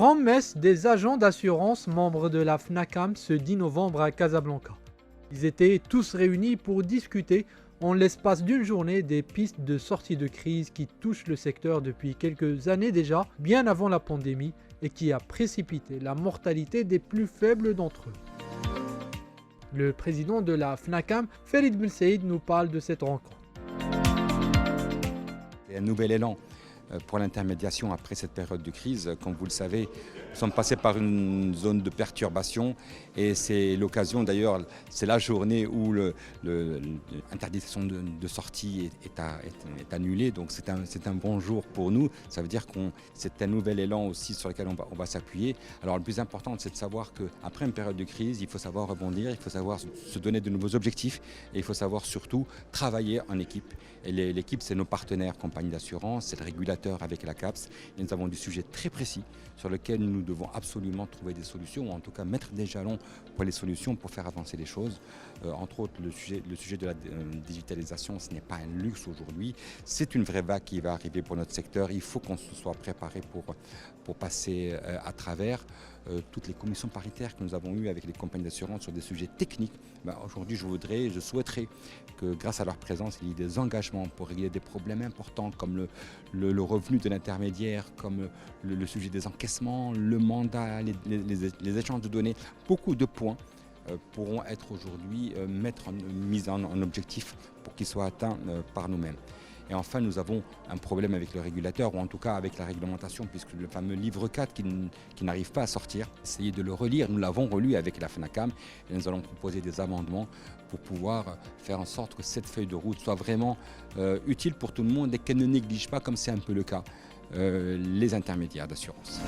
Grand-messe des agents d'assurance membres de la FNACAM ce 10 novembre à Casablanca. Ils étaient tous réunis pour discuter en l'espace d'une journée des pistes de sortie de crise qui touchent le secteur depuis quelques années déjà, bien avant la pandémie, et qui a précipité la mortalité des plus faibles d'entre eux. Le président de la FNACAM, Farid Belsaïd, nous parle de cette rencontre. C'est un nouvel élan pour l'intermédiation après cette période de crise. Comme vous le savez, nous sommes passés par une zone de perturbation et c'est l'occasion d'ailleurs, c'est la journée où l'interdiction de sortie est annulée. Donc c'est un bon jour pour nous. Ça veut dire que c'est un nouvel élan aussi sur lequel on va s'appuyer. Alors le plus important, c'est de savoir qu'après une période de crise, il faut savoir rebondir, il faut savoir se donner de nouveaux objectifs et il faut savoir surtout travailler en équipe. Et l'équipe, c'est nos partenaires, compagnies d'assurance, c'est le régulateur avec la CAPS. Et nous avons des sujets très précis sur lesquels nous devons absolument trouver des solutions, ou en tout cas mettre des jalons pour les solutions, pour faire avancer les choses. Entre autres, le sujet de la digitalisation, ce n'est pas un luxe aujourd'hui. C'est une vraie vague qui va arriver pour notre secteur. Il faut qu'on se soit préparé pour passer à travers. Toutes les commissions paritaires que nous avons eues avec les compagnies d'assurance sur des sujets techniques. Aujourd'hui, je souhaiterais que grâce à leur présence, il y ait des engagements pour régler des problèmes importants comme le revenu de l'intermédiaire, comme le sujet des encaissements, le mandat, les échanges de données. Beaucoup de points pourront être aujourd'hui mis en objectif pour qu'ils soient atteints par nous-mêmes. Et enfin, nous avons un problème avec le régulateur, ou en tout cas avec la réglementation, puisque le fameux livre 4 qui n'arrive pas à sortir, essayez de le relire. Nous l'avons relu avec la FNACAM et nous allons proposer des amendements pour pouvoir faire en sorte que cette feuille de route soit vraiment utile pour tout le monde et qu'elle ne néglige pas, comme c'est un peu le cas, les intermédiaires d'assurance.